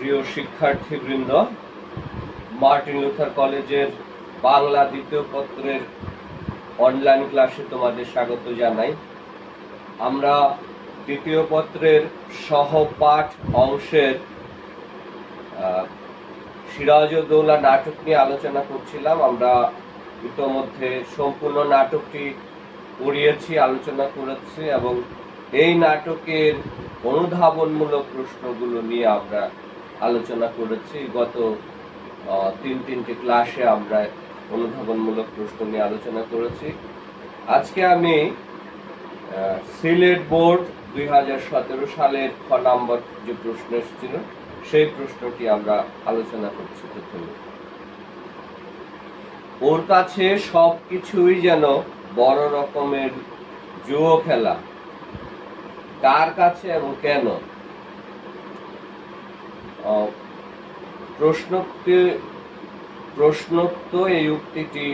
প্রিয় শিক্ষার্থীবৃন্দ, Martin Luther কলেজের বাংলা দ্বিতীয় পত্রের অনলাইন ক্লাসে তোমাদের স্বাগত জানাই। আমরা দ্বিতীয় পত্রের সহপাঠ অংশের সিরাজউদ্দৌলা নাটক নিয়ে আলোচনা করছিলাম। আমরা ইতোমধ্যে সম্পূর্ণ নাটকটি পড়িয়েছি, আলোচনা করেছি এবং এই নাটকের অনুধাবনমূলক প্রশ্নগুলো নিয়ে আমরা আলোচনা করেছি। গত তিনটি ক্লাসে আমরা অনুধাবনমূলক প্রশ্ন নিয়ে আলোচনা করেছি। আজকে আমি সিলেট বোর্ড 2017 সালের 6 নম্বর যে প্রশ্ন এসেছিল সেই প্রশ্নটি আমরা আলোচনা করছি। প্রথমে, ওর কাছে সবকিছুই যেন বড় রকমের জুয়ো খেলা, কার কাছে এবং কেন? প্রশ্নোক্ত এই উক্তিটি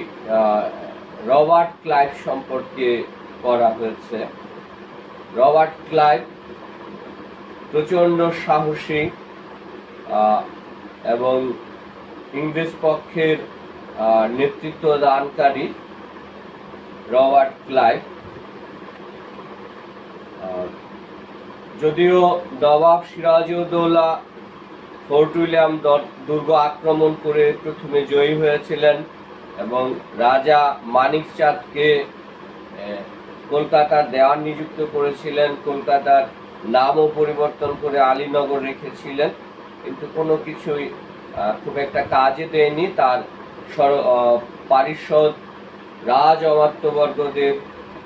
রবার্ট ক্লাইভ সম্পর্কে করা হয়েছে। রবার্ট ক্লাইভ প্রচণ্ড সাহসী এবং ইংরেজ পক্ষের নেতৃত্ব দানকারী রবার্ট ক্লাইভ। যদিও নবাব সিরাজউদ্দৌলা ফোর্ট উইলিয়াম দুর্গ আক্রমণ করে প্রথমে জয়ী হয়েছিলেন এবং রাজা মানিক চাঁদকে কলকাতার দেওয়ান নিযুক্ত করেছিলেন, কলকাতার নামও পরিবর্তন করে আলীনগর রেখেছিলেন, কিন্তু কোনো কিছুই খুব একটা কাজে দেয়নি। তার পারিষদ রাজ অমাত্যবর্গদের,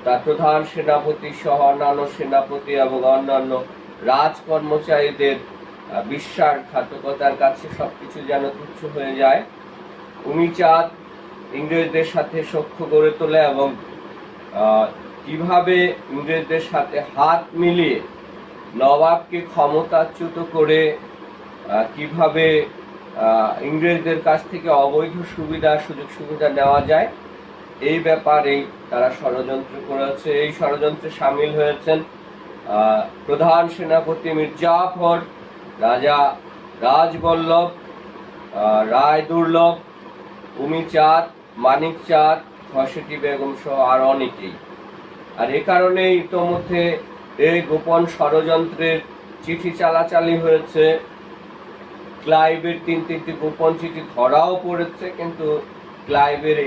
তার প্রধান সেনাপতি সহ অন্যান্য সেনাপতি এবং অন্যান্য রাজ কর্মচারীদের বিশ্বাসঘাতকতার কাছে সবকিছু যেন তুচ্ছ হয়ে যায়। চাঁদ ইংরেজদের সাথে সখ্য গড়ে তোলে এবং কিভাবে ইংরেজদের সাথে হাত মিলিয়ে নবাবকে ক্ষমতাচ্যুত করে কিভাবে ইংরেজদের কাছ থেকে অবৈধ সুযোগ সুবিধা নেওয়া যায়, এই ব্যাপারেই তারা ষড়যন্ত্র করেছে। এই ষড়যন্ত্রে সামিল হয়েছেন প্রধান সেনাপতি মির্জাফর, রাজা রাজবল্লভ, রায় দুর্লভ, চাঁদ, মানিক চাঁদ, ঘসেটি বেগম সহ আর অনেকেই। আর এ কারণে ইতোমধ্যে এই গোপন ষড়যন্ত্রের চিঠি চালাচালি হয়েছে। ক্লাইভের তিনটি গোপন চিঠি ধরাও পড়েছে, কিন্তু ক্লাইভের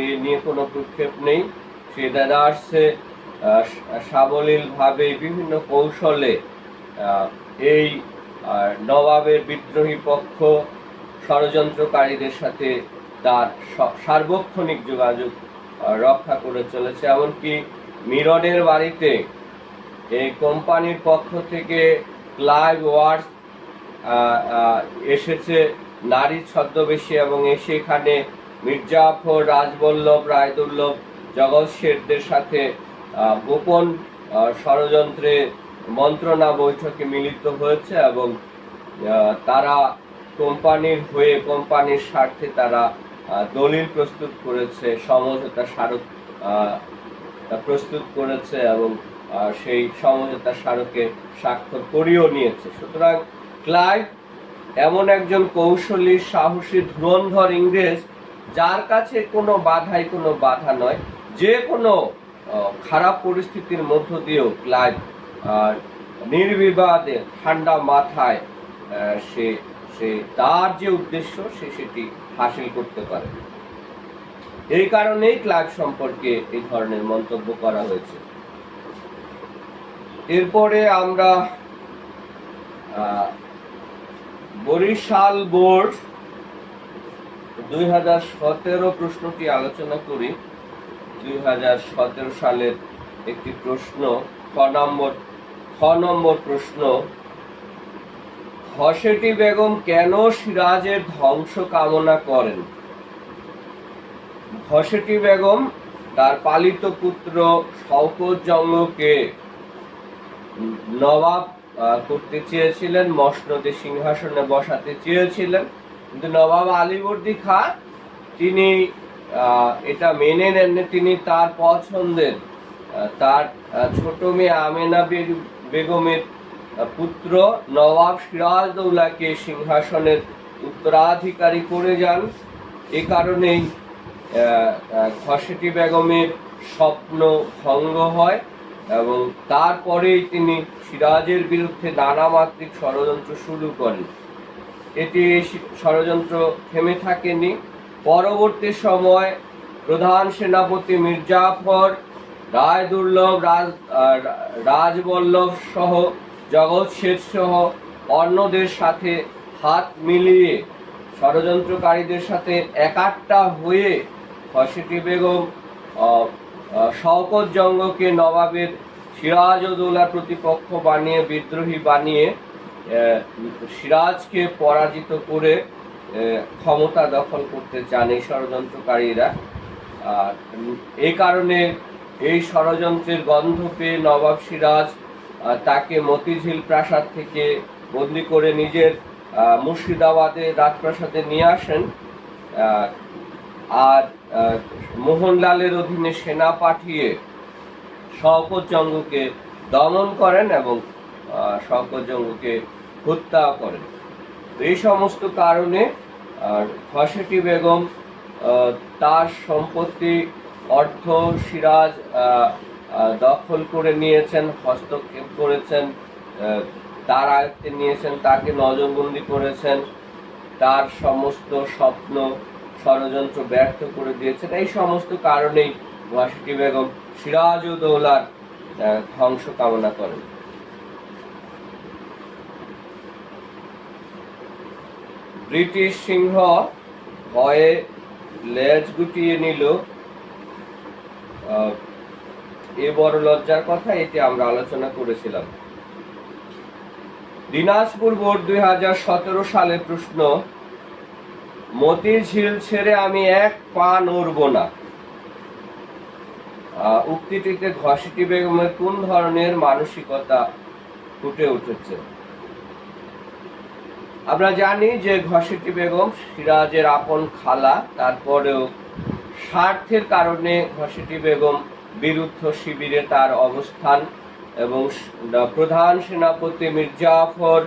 এ নিয়ে কোনো প্রক্ষেপ নেই। সে দেখা আসছে সাবলীলভাবে বিভিন্ন কৌশলে এই নবাবের বিদ্রোহী পক্ষ ষড়যন্ত্রকারীদের সাথে তার সার্বক্ষণিক যোগাযোগ রক্ষা করে চলেছে। এমনকি মিরনের বাড়িতে এই কোম্পানির পক্ষ থেকে ক্লাইভ ওয়ার্স এসেছে নারী ছদ্মবেশী এবং সেখানে মির্জাফর, রাজবল্লভ, রায়দুর্লভ, জগৎ শেঠদের সাথে গোপন ষড়যন্ত্রে মন্ত্রণা বৈঠকে মিলিত হয়েছে এবং তারা কোম্পানির হয়ে, কোম্পানির স্বার্থে তারা দলিল প্রস্তুত করেছে, সমঝোতা স্মারক প্রস্তুত করেছে এবং সেই সমঝোতা স্মারকে স্বাক্ষর করিয়েও নিয়েছে। সুতরাং ক্লাইভ এমন একজন কৌশলী, সাহসী, ধুরন্ধর ইংরেজ, যার কাছে কোনো বাধা নয়। যে কোনো খারাপ পরিস্থিতির মধ্য দিয়েও ক্লাইভ নির্বিবাদে ঠান্ডা মাথায় সে তার যে উদ্দেশ্য সেটি হাসিল করতে পারে। এই কারণেই ক্লাইভ সম্পর্কে এই ধরনের মন্তব্য করা হয়েছে। এরপরে আমরা বরিশাল বোর্ড 2017 প্রশ্নটি আলোচনা করি। 2017 সালের একটি প্রশ্ন, খ নম্বর প্রশ্ন, ঘসেটি বেগম কেন সিরাজের ধ্বংস কামনা করেন? ঘসেটি বেগম তার পালিত পুত্র শওকত জঙ্গকে নবাব করতে চেয়েছিলেন, মসনদে সিংহাসনে বসাতে চেয়েছিলেন, কিন্তু নবাব আলীবর্দী খাঁ তিনি এটা মেনে নেননি। তিনি তার পছন্দের, তার ছোট মেয়ে আমেনা বেগমের পুত্র নবাব সিরাজদৌলাকে সিংহাসনের উত্তরাধিকারী করে যান। এ কারণেই ঘসেটি বেগমের স্বপ্ন ভঙ্গ হয় এবং তারপরেই তিনি সিরাজের বিরুদ্ধে নানামাত্রিক ষড়যন্ত্র শুরু করেন। এটি ষড়যন্ত্র থেমে থাকেনি। পরবর্তী সময় প্রধান সেনাপতি মির্জাফর, রায়দুর্লভ, রাজবল্লভ সহ জগৎ শেঠ সহ অন্যদের সাথে হাত মিলিয়ে ষড়যন্ত্রকারীদের সাথে একাট্টা হয়ে ঘসেটি বেগম শওকত জঙ্গকে নবাবের সিরাজউদ্দৌলার প্রতিপক্ষ বানিয়ে, বিদ্রোহী বানিয়ে সিরাজকে পরাজিত করে ক্ষমতা দখল করতে চান এই ষড়যন্ত্রকারীরা। আর এই কারণে এই ষড়যন্ত্রের গন্ধ পেয়ে নবাব সিরাজ তাকে মতিঝিল প্রাসাদ থেকে বন্দি করে নিজের মুর্শিদাবাদের রাজপ্রাসাদে নিয়ে আসেন। আর মোহনলালের অধীনে সেনা পাঠিয়ে শওকত জঙ্গকে দমন করেন এবং শওকত জঙ্গকে হত্যা করেন। এই সমস্ত কারণে ঘসেটি বেগম তার সম্পত্তি, অর্থ সিরাজ দখল করে নিয়েছেন, হস্তক্ষেপ করেছেন, তার আয়ত্তে নিয়েছেন, তাকে নজরবন্দি করেছেন, তার সমস্ত স্বপ্ন ষড়যন্ত্র ব্যর্থ করে দিয়েছেন। এই সমস্ত কারণেই ঘসেটি বেগম সিরাজউদ্দৌলার ধ্বংস কামনা করেন। ব্রিটিশ সিংহ ভয়ে লেজ গুটিয়ে নিল, এ বড় লজ্জার কথা। এটি আমরা আলোচনা করেছিলাম। দিনাজপুর বোর্ড 2017 সালে প্রশ্ন, মতিঝিল ছেড়ে আমি এক পা নড়ব না। উক্তিটিতে ঘসেটি বেগমের কোন ধরনের মানসিকতা ফুটে উঠেছে? আমরা জানি যে ঘসেটি বেগম সিরাজের আপন খালা, তারপরেও স্বার্থের কারণে ঘসেটি বেগম বিরুদ্ধ শিবিরে তার অবস্থান এবং প্রধান সেনাপতি মির্জাফর,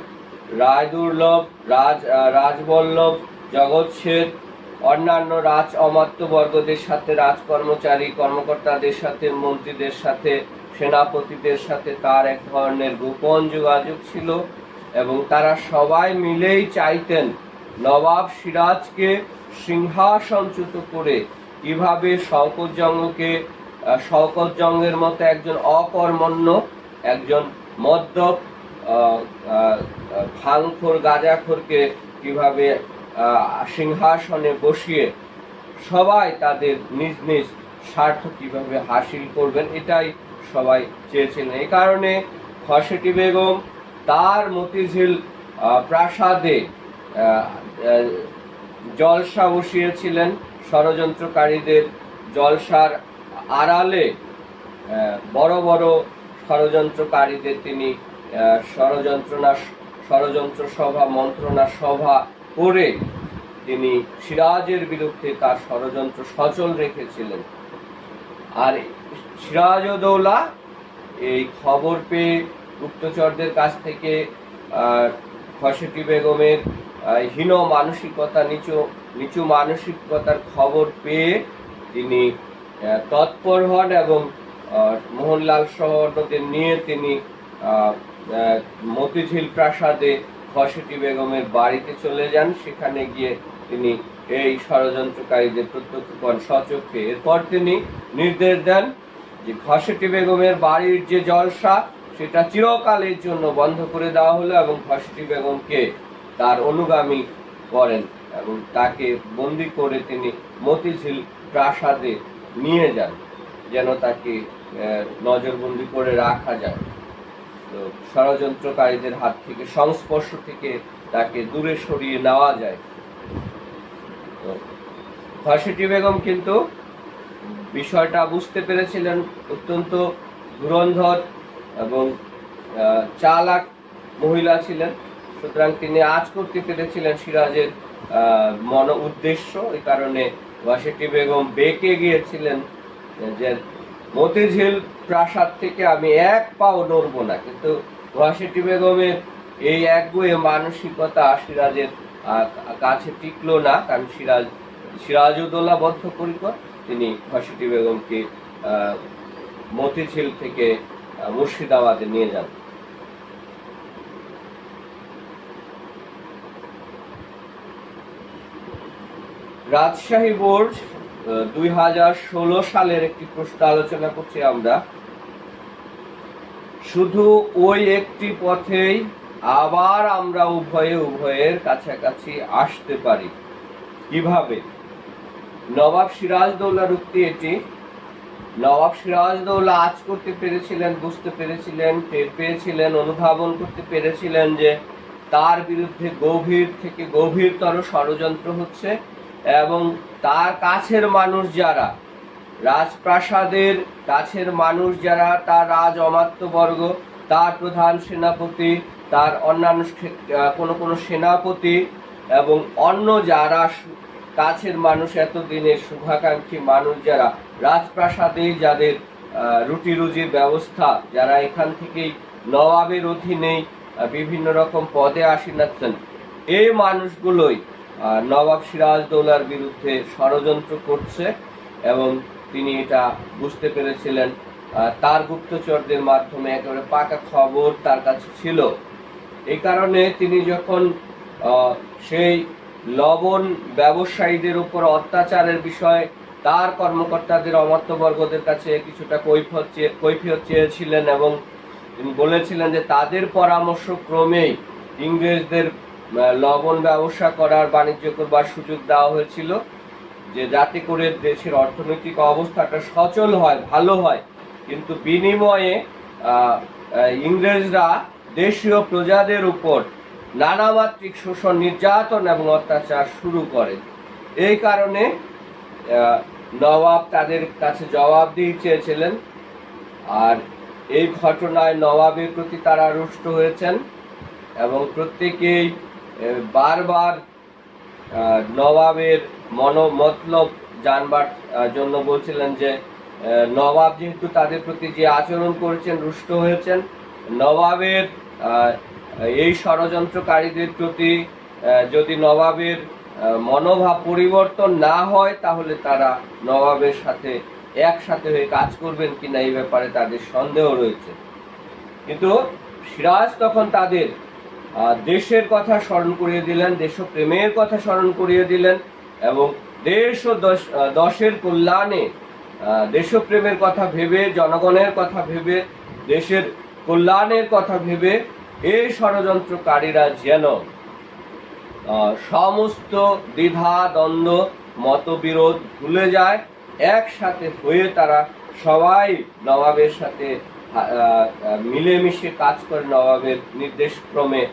রায়দুর্লভ, রাজবল্লভ, জগৎ শেঠ, অন্যান্য রাজ অমাত্যবর্গদের সাথে, রাজকর্মচারী কর্মকর্তাদের সাথে, মন্ত্রীদের সাথে, সেনাপতিদের সাথে তার এক ধরনের গোপন যোগাযোগ ছিল এবং তারা সবাই মিলেই চাইতেন নবাব সিরাজকে সিংহাসনচ্যুত করে কিভাবে শওকত জঙ্গকে, শওকত জঙ্গের মতো একজন অকর্মণ্য, একজন মদ্যপ, ভাঙখোর, গাঁজাখোরকে কিভাবে সিংহাসনে বসিয়ে সবাই তাদের নিজ নিজ স্বার্থ কিভাবে হাসিল করবেন, এটাই সবাই চেয়েছিলেন। এই কারণে ঘসেটি বেগম তার মতিঝিল প্রাসাদে জলসা বসিয়েছিলেন। ষড়যন্ত্রকারীদের জলসার আড়ালে বড় বড় ষড়যন্ত্রকারীদের তিনি ষড়যন্ত্র সভা, মন্ত্রণা সভা করে তিনি সিরাজের বিরুদ্ধে তার ষড়যন্ত্র সচল রেখেছিলেন। আর সিরাজউদ্দৌলা এই খবর পেয়ে গুপ্তচরদের কাছ থেকে ঘসেটি বেগমের হীন মানসিকতা, নিচু মানসিকতার খবর পেয়ে তিনি তৎপর হন এবং মোহনলাল সহ অন্যদের নিয়ে তিনি মতিঝিল প্রাসাদে ঘসেটি বেগমের বাড়িতে চলে যান। সেখানে গিয়ে তিনি এই ষড়যন্ত্রকারীদের প্রত্যক্ষ করেন স্বচক্ষে। এরপর তিনি নির্দেশ দেন যে ঘসেটি বেগমের বাড়ির যে জলসা সেটা চিরকালের জন্য বন্ধ করে দেওয়া হলো এবং ঘসেটি বেগমকে তার অনুগামী করেন এবং তাকে বন্দি করে তিনি মতিঝিল প্রাসাদে নিয়ে যান, যেন তাকে নজরবন্দি করে রাখা যায়, তো ষড়যন্ত্রকারীদের হাত থেকে, সংস্পর্শ থেকে তাকে দূরে সরিয়ে নেওয়া যায়। তো ঘসেটি বেগম কিন্তু বিষয়টা বুঝতে পেরেছিলেন, অত্যন্ত ধুরন্ধর এবং চালাক মহিলা ছিলেন। সুতরাং তিনি আজ করতে পেরেছিলেন সিরাজের মন উদ্দেশ্য। এই কারণে ঘসেটি বেগম বেঁকে গিয়েছিলেন যে মতিঝিল প্রাসাদ থেকে আমি এক পাও নড়ব না। কিন্তু ঘসেটি বেগমের এই একগুঁয়ে মানসিকতা সিরাজের কাছে টিকলো না, কারণ সিরাজউদ্দৌলা বদ্ধপরিকর। তিনি ঘসেটি বেগমকে মতিঝিল থেকে মুর্শিদাবাদে নিয়ে যান। রাজশাহী বোর্ড 2016 সালের একটি প্রশ্ন আলোচনা করছি আমরা। শুধু ওই একটি পথেই আবার আমরা উভয়ের কাছাকাছি আসতে পারি কিভাবে? নবাব সিরাজউদ্দৌলার উক্তি এটি। নবাব সিরাজউদ্দৌলা আজ করতে পেরেছিলেন, বুঝতে পেরেছিলেন, টের পেয়েছিলেন, অনুধাবন করতে পেরেছিলেন যে তার বিরুদ্ধে গভীর থেকে গভীরতর ষড়যন্ত্র হচ্ছে, এবং তার কাছের মানুষ যারা, রাজপ্রাসাদের কাছের মানুষ যারা, তার রাজ অমাত্যবর্গ, তার প্রধান সেনাপতি, তার অন্যান্য কোনো সেনাপতি এবং অন্য যারা কাছের মানুষ, এতদিনের শুভাকাঙ্ক্ষী মানুষ যারা রাজপ্রাসাদে, যাদের রুটি রুজির ব্যবস্থা, যারা এখান থেকেই নবাবের অধীনে বিভিন্ন রকম পদে আসীনাচ্ছেন, এই মানুষগুলোই নবাব সিরাজউদ্দৌলার বিরুদ্ধে ষড়যন্ত্র করছে, এবং তিনি এটা বুঝতে পেরেছিলেন। তার গুপ্তচরদের মাধ্যমে একেবারে পাকা খবর তার কাছে ছিল। এই কারণে তিনি যখন সেই লবণ ব্যবসায়ীদের উপর অত্যাচারের বিষয়ে তার কর্মকর্তাদের, অমাত্যবর্গদের কাছে কিছুটা কৈফিয়ত চেয়েছিলেন, এবং তিনি বলেছিলেন যে তাদের পরামর্শ ক্রমেই ইংরেজদের লবণ ব্যবসা করার, বাণিজ্য করবার সুযোগ দেওয়া হয়েছিল, যে যাতে করে দেশের অর্থনৈতিক অবস্থাটা সচল হয়, ভালো হয়, কিন্তু বিনিময়ে ইংরেজরা দেশীয় প্রজাদের উপর নানামাত্রিক শোষণ, নির্যাতন এবং অত্যাচার শুরু করে। এই কারণে নবাব তাদের কাছে জবাবদিহি চেয়েছিলেন, আর এই ঘটনায় নবাবের প্রতি তারা রুষ্ট হয়েছেন, এবং প্রত্যেকেই বারবার নবাবের মতলব জানবার জন্য বলছিলেন যে নবাব যেহেতু তাদের প্রতি যে আচরণ করেছেন, রুষ্ট হয়েছেন, নবাবের এই ষড়যন্ত্রকারীদের প্রতি যদি নবাবের মনোভাব পরিবর্তন না হয়, তাহলে তারা নবাবের সাথে একসাথে হয়ে কাজ করবেন কিনা এই ব্যাপারে তাদের সন্দেহ রয়েছে। কিন্তু সিরাজ তখন তাদের দেশের কথা স্মরণ করিয়ে দিলেন, দেশপ্রেমের কথা স্মরণ করিয়ে দিলেন, এবং দেশ ও দশের কল্যাণে, দেশপ্রেমের কথা ভেবে, জনগণের কথা ভেবে, দেশের কল্যাণের কথা ভেবে এই ষড়যন্ত্রকারীরা যেন সমস্ত দ্বিধা, দ্বন্দ্ব, মতবিরোধ ভুলে যায়, একসাথে হয়ে তারা সবাই নবাবের সাথে মিলেমিশে কাজ করে, নবাবের নির্দেশক্রমে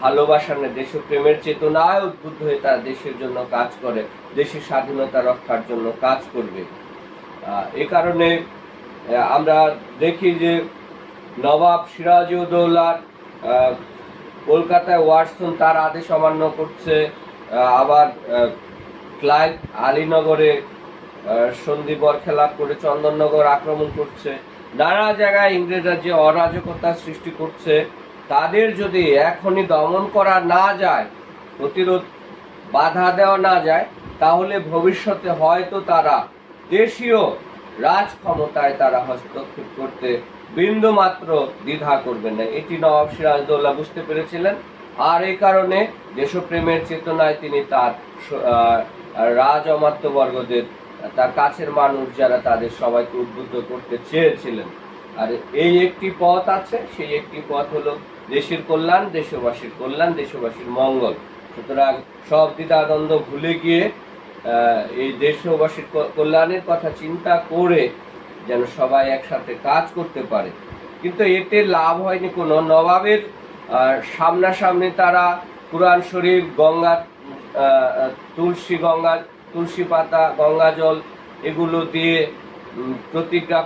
ভালোবাসার, দেশপ্রেমের চেতনায় উদ্বুদ্ধ হয়ে তারা দেশের জন্য কাজ করে, দেশের স্বাধীনতা রক্ষার জন্য কাজ করবে। এ কারণে আমরা দেখি যে নবাব সিরাজউদ্দৌলার কলকাতায় ওয়াটসন তার আদেশ অমান্য করছে, আবার ক্লাইভ আলীনগরে সন্ধি বরখেলাপ করে চন্দননগর আক্রমণ করছে, নানা জায়গায় ইংরেজরা যে অরাজকতা সৃষ্টি করছে, তাদের যদি এখনই দমন করা না যায়, প্রতিরোধ বাধা দেওয়া না যায়, তাহলে ভবিষ্যতে হয়তো তারা দেশীয় রাজ ক্ষমতায় তারা হস্তক্ষেপ করতে বিন্দুমাত্র দ্বিধা করবেন না। এটি নবাব সিরাজউদ্দৌলা বুঝতে পেরেছিলেন, আর এই কারণে দেশপ্রেমের চেতনায় তিনি তার রাজ অমাত্যবর্গদের, তার কাছের মানুষ যারা, তাদের সবাইকে উদ্বুদ্ধ করতে চেয়েছিলেন। আর এই একটি পথ আছে, সেই একটি পথ হলো দেশের কল্যাণ, দেশবাসীর কল্যাণ, দেশবাসীর মঙ্গল। সুতরাং সব দ্বিধাদ্বন্দ্ব ভুলে গিয়ে এই দেশবাসীর কল্যাণের কথা চিন্তা করে যেন সবাই একসাথে কাজ করতে পারে। কিন্তু এতে লাভ হয়নি কোনো। নবাবের সামনাসামনি তারা কুরআন শরীফ, গঙ্গা, তুলসী পাতা, গঙ্গা জল এগুলো দিয়ে প্রতিজ্ঞা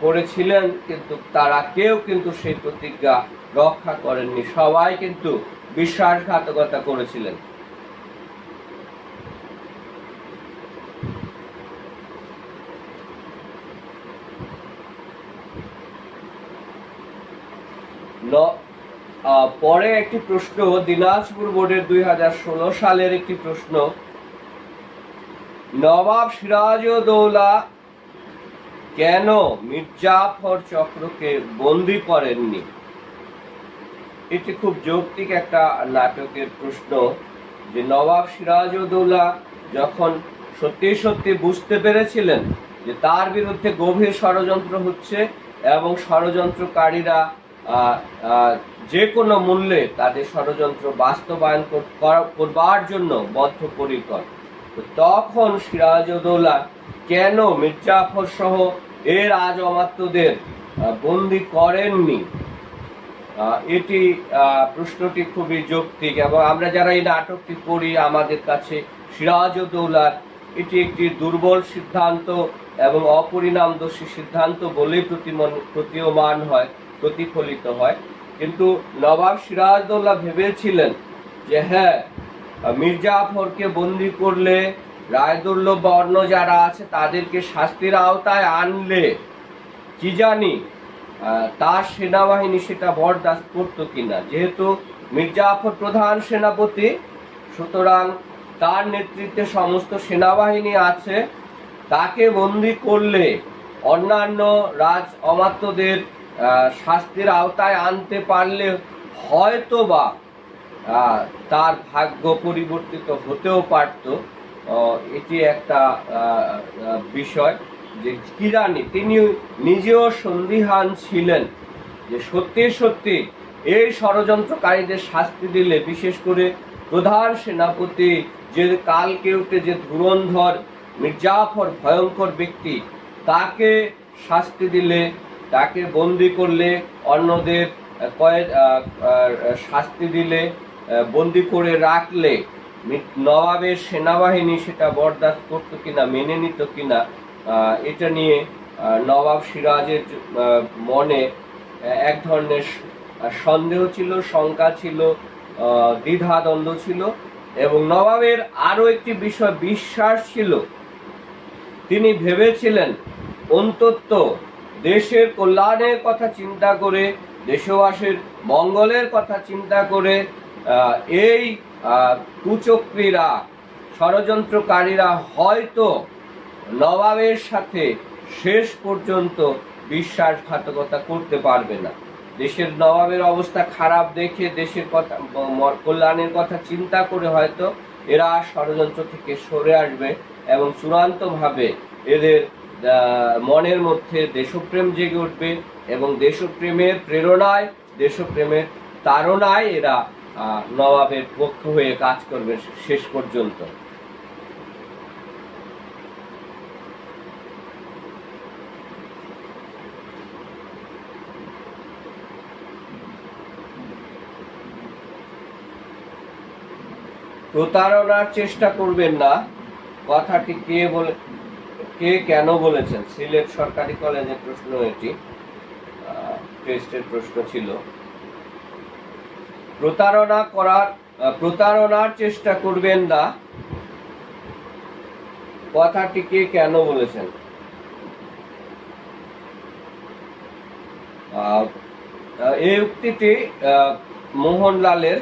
করেছিলেন, কিন্তু তারা কেউ কিন্তু সেই প্রতিজ্ঞা রক্ষা করেননি। সবাই কিন্তু বিশ্বাসঘাতকতা করেছিলেন। পরে একটি প্রশ্ন, দিনাজপুর বোর্ডের 2016 সালের একটি প্রশ্ন, নবাব সিরাজউদ্দৌলা কেন মির্জাফর চক্রকে বন্দী করেননি? এটি খুব যৌক্তিক একটা নাটকের প্রশ্ন, যে নবাব সিরাজউদ্দৌলা যখন সত্যি সত্যি বুঝতে পেরেছিলেন যে তার বিরুদ্ধে গভীর ষড়যন্ত্র হচ্ছে এবং ষড়যন্ত্রকারীরা যে কোনো মূল্যে তাদের ষড়যন্ত্র বাস্তবায়ন করবার জন্য বদ্ধপরিকর, তখন সিরাজউদ্দৌলা কেন মির্জাফর সহ এর রাজ অমাত্যদের বন্দী করেননি? এটি প্রশ্নটি খুবই যৌক্তিক, এবং আমরা যারা এই নাটকটি পড়ি আমাদের কাছে সিরাজউদ্দৌলার এটি একটি দুর্বল সিদ্ধান্ত এবং অপরিণামদর্শী সিদ্ধান্ত বলেই প্রতীয়মান হয়, প্রতিফলিত হয়। কিন্তু নবাব সিরাজউদ্দৌলা ভেবেছিলেন যে হ্যাঁ, মির্জাফরকে বন্দী করলে রায়দুল্লভ বা অন্য যারা আছে তাদেরকে শাস্তির আওতায় আনলে কি জানি তার সেনাবাহিনী সেটা বরদাস্ত করতো কিনা। যেহেতু মির্জাফর প্রধান সেনাপতি, সুতরাং তার নেতৃত্বে সমস্ত সেনাবাহিনী আছে, তাকে বন্দী করলে অন্যান্য রাজ অমাত্যদের শাস্তির আওতায় আনতে পারলে হয়তোবা তার ভাগ্য পরিবর্তিত হতেও পারত। এটি একটা বিষয় যে কি জানি তিনি নিজেও সন্দিহান ছিলেন যে সত্যি সত্যি এই ষড়যন্ত্রকারীদের শাস্তি দিলে, বিশেষ করে প্রধান সেনাপতি যে কালকেউটে যে ধুরন্ধর মির্জাফর ভয়ঙ্কর ব্যক্তি, তাকে শাস্তি দিলে, তাকে বন্দি করলে, অন্যদের শাস্তি দিলে, বন্দি করে রাখলে নবাবের সেনাবাহিনী সেটা বরদাস্ত করতো কিনা, মেনে নিত কিনা, এটা নিয়ে নবাব সিরাজের মনে এক ধরনের সন্দেহ ছিল, শঙ্কা ছিল, দ্বিধাদ্বন্দ্ব ছিল। এবং নবাবের আরো একটি বিষয় বিশ্বাস ছিল, তিনি ভেবেছিলেন অন্তত দেশের কল্যাণের কথা চিন্তা করে, দেশবাসীর মঙ্গলের কথা চিন্তা করে এই কুচক্রীরা, ষড়যন্ত্রকারীরা হয়তো নবাবের সাথে শেষ পর্যন্ত বিশ্বাসঘাতকতা করতে পারবে না। দেশের নবাবের অবস্থা খারাপ দেখে, দেশের কথা কল্যাণের কথা চিন্তা করে হয়তো এরা ষড়যন্ত্র থেকে সরে আসবে এবং চূড়ান্তভাবে এদের মনের মধ্যে দেশপ্রেম জেগে উঠবে এবং দেশপ্রেমের প্রেরণায়, দেশপ্রেমের তাড়নায় এরা নবাবের পক্ষ হয়ে কাজ করবে শেষ পর্যন্ত। প্রতারণার চেষ্টা করবেন না, কথাটি কে কেন বলেছেন? সিলেট সরকারি কলেজের প্রশ্ন, এটি টেস্টের প্রশ্ন ছিল। প্রতারণার চেষ্টা করবেন না, কথাটি কে কেন বলেছেন? এই উক্তিটি মোহনলালের,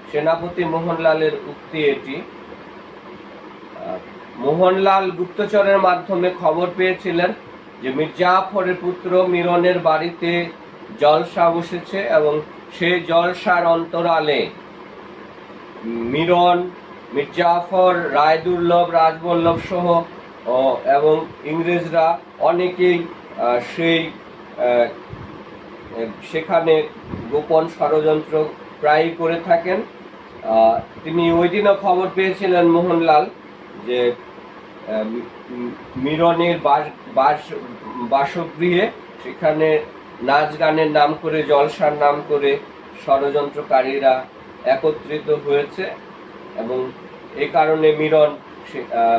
সেনাপতি মোহনলালের উক্তি এটি। মোহনলাল গুপ্তচরের মাধ্যমে খবর পেয়েছিলেন যে মির্জাফরের পুত্র মিরনের বাড়িতে জলসা বসেছে এবং সেই জলসার অন্তরালে মিরন, মির্জাফর, রায়দুর্লভ, রাজবল্লভ সহ এবং ইংরেজরা অনেকেই সেখানে গোপন ষড়যন্ত্র প্রায়ই করে থাকেন। তিনি ওই দিনও খবর পেয়েছিলেন মোহনলাল যে মিরনের বাসগৃহে সেখানে নাচ গানের নাম করে, জলসার নাম করে ষড়যন্ত্রকারীরা একত্রিত হয়েছে এবং এই কারণে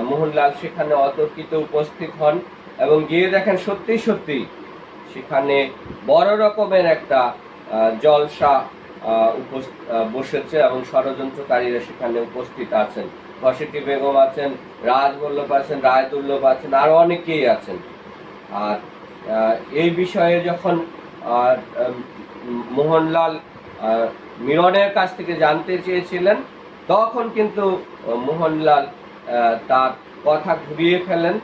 মোহনলাল সেখানে অতর্কিত উপস্থিত হন এবং গিয়ে দেখেন সত্যি সত্যি সেখানে বড় রকমের একটা জলসা বসেছে এবং ষড়যন্ত্রকারীরা সেখানে উপস্থিত আছেন। ঘসেটি বেগম আছেন, রাজবল্লভ আছেন, রায়দুর্লভ আছেন, আরো অনেকেই আছেন। আর এই বিষয়ে যখন মোহনলাল মিরনের কাছ থেকে জানতে চেয়েছিলেন, তখন কিন্তু মোহনলাল তার কথা ঘুরিয়ে ফেলেন,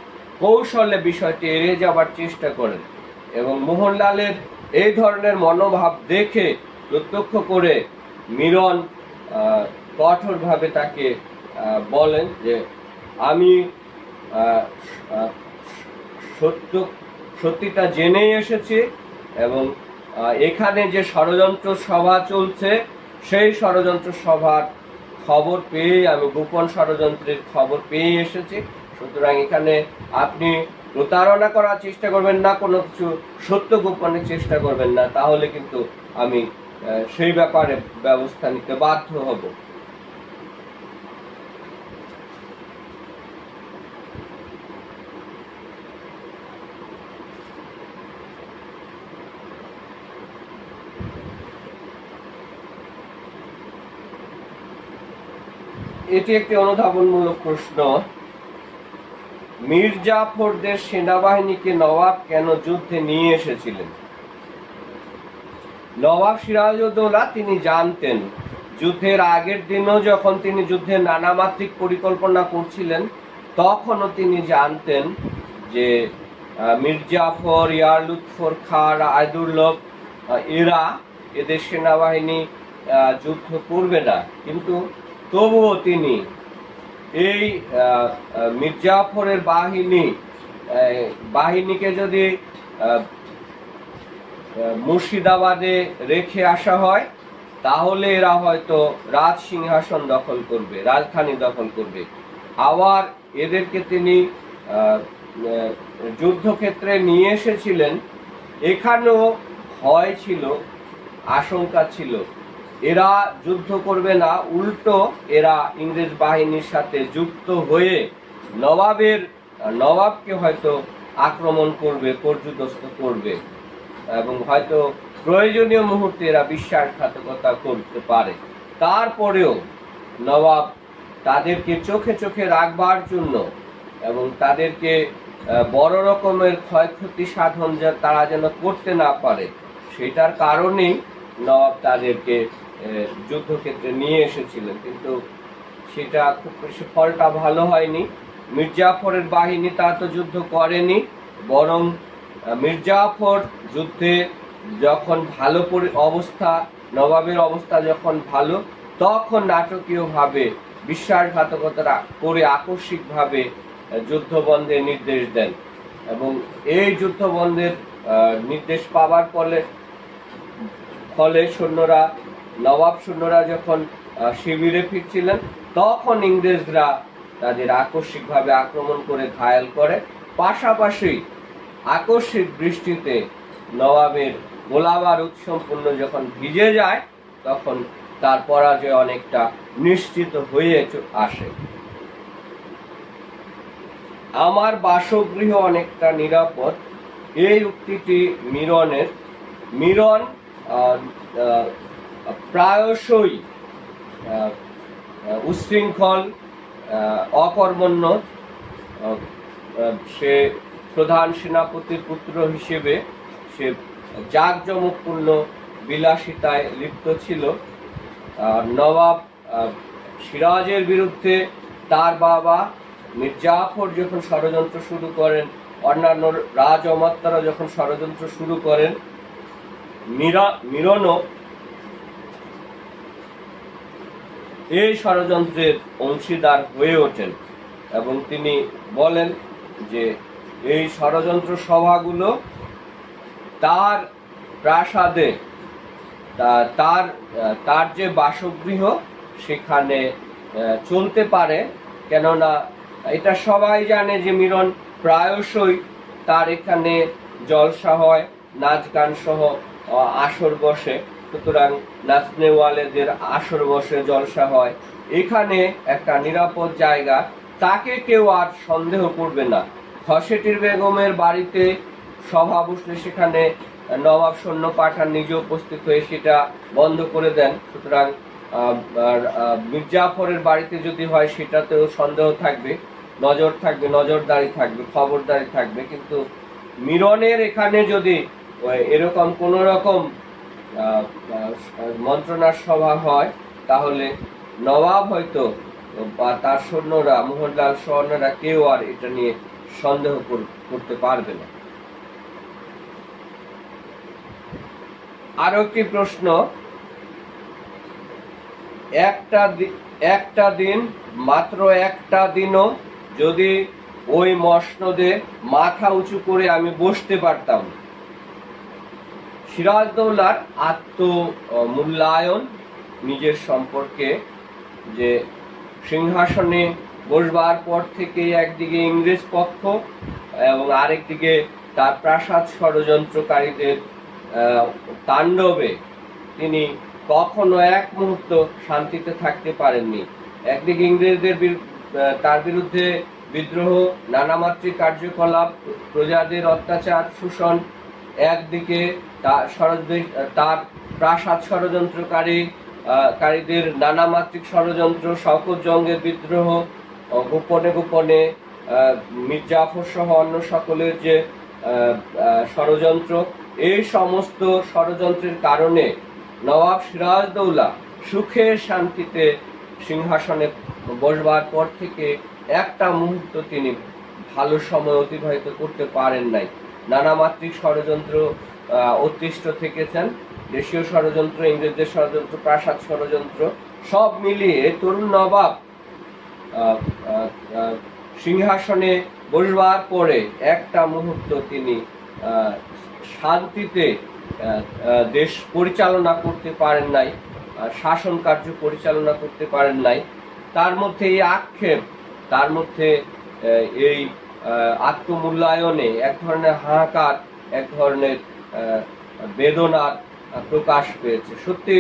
কৌশলে বিষয়টি এড়িয়ে যাবার চেষ্টা করেন। এবং মোহনলালের এই ধরনের মনোভাব দেখে প্রত্যক্ষ করে মিরন কঠোরভাবে তাকে বলেন যে আমি সত্যিটা জেনেই এসেছি এবং এখানে যে ষড়যন্ত্র সভা চলছে সেই ষড়যন্ত্র সভার খবর পেয়ে আমি গোপন ষড়যন্ত্রের খবর পেয়ে এসেছি। সুতরাং এখানে আপনি প্রতারণা করার চেষ্টা করবেন না, কোনো কিছু সত্য গোপনের চেষ্টা করবেন না, তাহলে কিন্তু আমি সেই ব্যাপারে ব্যবস্থা নিতে বাধ্য হব। এটি একটি অনুধাবনমূলক প্রশ্ন। মীর জাফরদের সেনাবাহিনীকে নবাব কেন যুদ্ধে নিয়ে এসেছিলেন? নবাব সিরাজউদ্দৌলা তিনি জানতেন, যুদ্ধের আগের দিনও যখন তিনি যুদ্ধের নানামাত্রিক পরিকল্পনা করছিলেন, তখনও তিনি জানতেন যে মীর জাফর, ইয়ার লুৎফর খাঁ, আয়দুল্লভ এদের সেনাবাহিনী যুদ্ধ করবে না। কিন্তু তবুও তিনি এই মীর জাফরের বাহিনীকে যদি মুর্শিদাবাদে রেখে আসা হয়, তাহলে এরা হয়তো রাজ সিংহাসন দখল করবে, রাজধানী দখল করবে। আবার এদেরকে তিনি যুদ্ধক্ষেত্রে নিয়ে এসেছিলেন, এখানেও ভয় ছিল, আশঙ্কা ছিল এরা যুদ্ধ করবে না, উল্টো এরা ইংরেজ বাহিনীর সাথে যুক্ত হয়ে নবাবকে হয়তো আক্রমণ করবে, পর্যুদস্ত করবে এবং হয়তো প্রয়োজনীয় মুহূর্তে এরা বিশ্বাসঘাতকতা করতে পারে। তারপরেও নবাব তাদেরকে চোখে চোখে রাখবার জন্য এবং তাদেরকে বড় রকমের ক্ষয়ক্ষতি সাধন তারা যেন করতে না পারে, সেটার কারণেই নবাব তাদেরকে যুদ্ধক্ষেত্রে নিয়ে এসেছিলেন। কিন্তু সেটা খুব বেশি ফলটা ভালো হয়নি। মীর জাফরের বাহিনী তারা তো যুদ্ধ করেনি, বরং মীর জাফর যুদ্ধে যখন ভালো অবস্থা, নবাবের অবস্থা যখন ভালো, তখন নাটকীয়ভাবে বিশ্বাসঘাতকতা করে আকস্মিকভাবে যুদ্ধবন্ধের নির্দেশ দেন এবং এই যুদ্ধবন্ধের নির্দেশ পাওয়ার ফলে নবাব সৈন্যরা যখন শিবিরে ফিরছিলেন, তখন ইংরেজরা তাদের আকস্মিকভাবে আক্রমণ করে ঘায়েল করে। পাশাপাশি আকস্মিক বৃষ্টিতে নবাবের গোলাবারুদ সম্পূর্ণ যখন ভিজে যায়, তখন তার পরাজয় অনেকটা নিশ্চিত হয়ে আসে। আমার বাসগৃহ অনেকটা নিরাপদ, এই উক্তিটি মিরনের। মিরন প্রায়শই উচ্ছৃঙ্খল, অকর্মণ্য। সে প্রধান সেনাপতির পুত্র হিসেবে সে জাঁকজমকপূর্ণ বিলাসিতায় লিপ্ত ছিল। নবাব সিরাজের বিরুদ্ধে তার বাবা মীর জাফর যখন ষড়যন্ত্র শুরু করেন, অন্যান্য রাজ অমাত্যারা যখন ষড়যন্ত্র শুরু করেন, মিরনও এই ষড়যন্ত্রের অংশীদার হয়ে ওঠেন এবং তিনি বলেন যে এই ষড়যন্ত্র সভাগুলো তার প্রাসাদে, তার যে বাসগৃহ সেখানে চলতে পারে, কেননা এটা সবাই জানে যে মিরন প্রায়শই তার এখানে জলসা হয়, নাচ গান সহ আসর বসে। সুতরাং নাচনেওয়ালেদের আসর বসে, জলসা হয়, এখানে একটা নিরাপদ জায়গা, তাকে কেউ আর সন্দেহ করবে না। খসেটির বেগমের বাড়িতে সভা বসলে সেখানে নবাব সৈন্য পাঠান নিজে উপস্থিত হয়ে সেটা বন্ধ করে দেন। সুতরাং মীর জাফরের বাড়িতে যদি হয় সেটাতেও সন্দেহ থাকবে, নজর থাকবে, নজরদারি থাকবে, খবরদারি থাকবে। কিন্তু মিরনের এখানে যদি এরকম কোন রকম মন্ত্রণার সভা হয়, তাহলে নবাব হয়তো বা তার সৈন্যরা, মোহনলাল সৈন্যরা কেউ আর এটা নিয়ে সন্দেহ করতে পারবে না। আরো একটি প্রশ্ন, একটা দিন, মাত্র একটা দিনও যদি ওই মসনদে মাথা উঁচু করে আমি বসতে পারতাম। সিরাজদৌল্লার আত্মমূল্যায়ন নিজের সম্পর্কে, যে সিংহাসনে বসবার পর থেকে একদিকে ইংরেজ পক্ষ এবং আরেকদিকে তার প্রাসাদ ষড়যন্ত্রকারীদের তাণ্ডবে তিনি কখনো এক মুহূর্ত শান্তিতে থাকতে পারেননি। একদিকে ইংরেজদের তার বিরুদ্ধে বিদ্রোহ, নানামাত্রিক কার্যকলাপ, প্রজাদের অত্যাচার, শোষণ, একদিকে তার প্রাসাদ ষড়যন্ত্রকারীদের নানামাত্রিক ষড়যন্ত্র, শওকত জঙ্গের বিদ্রোহ, গোপনে গোপনে মীর জাফর সহ অন্য সকলের যে ষড়যন্ত্র, এই সমস্ত ষড়যন্ত্রের কারণে নবাব সিরাজদৌল্লা সুখে শান্তিতে সিংহাসনে বসবার পর থেকে একটা মুহূর্ত তিনি ভালো সময় অতিবাহিত করতে পারেন নাই। নানামাত্রিক ষড়যন্ত্র অতিষ্ঠ থেকেছেন, দেশীয় ষড়যন্ত্র, ইংরেজদের ষড়যন্ত্র, প্রাসাদ ষড়যন্ত্র, সব মিলিয়ে তরুণ নবাব সিংহাসনে বসবার পরে একটা মুহূর্ত তিনি শান্তিতে দেশ পরিচালনা করতে পারেন নাই, শাসন কার্য পরিচালনা করতে পারেন নাই। তার মধ্যে এই আক্ষেপ, তার মধ্যে এই আত্মমূল্যায়নে এক ধরনের হাহাকার, এক ধরনের বেদনার প্রকাশ পেয়েছে। সত্যি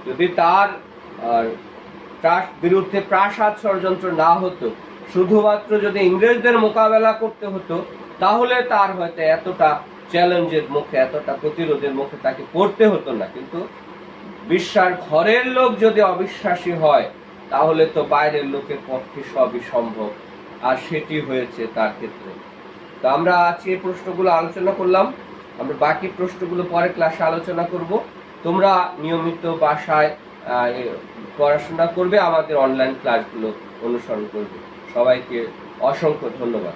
যদি তার বিরুদ্ধে প্রাসাদ ষড়যন্ত্র না হতো, শুধুমাত্র যদি ইংরেজদের মোকাবেলা করতে হতো, তাহলে তার হয়তো এতটা চ্যালেঞ্জের মুখে, এতটা প্রতিরোধের মুখে তাকে পড়তে হতো না। কিন্তু ঘরের লোক যদি অবিশ্বাসী হয়, তাহলে তো বাইরের লোকের পক্ষে সবই সম্ভব, আর সেটি হয়েছে তার ক্ষেত্রে। তো আমরা আজকে এই প্রশ্নগুলো আলোচনা করলাম, আমরা বাকি প্রশ্নগুলো পরে ক্লাসে আলোচনা করব। তোমরা নিয়মিত বাসায় পড়াশোনা করবে, আমাদের অনলাইন ক্লাসগুলো অনুসরণ করবে। সবাইকে অসংখ্য ধন্যবাদ।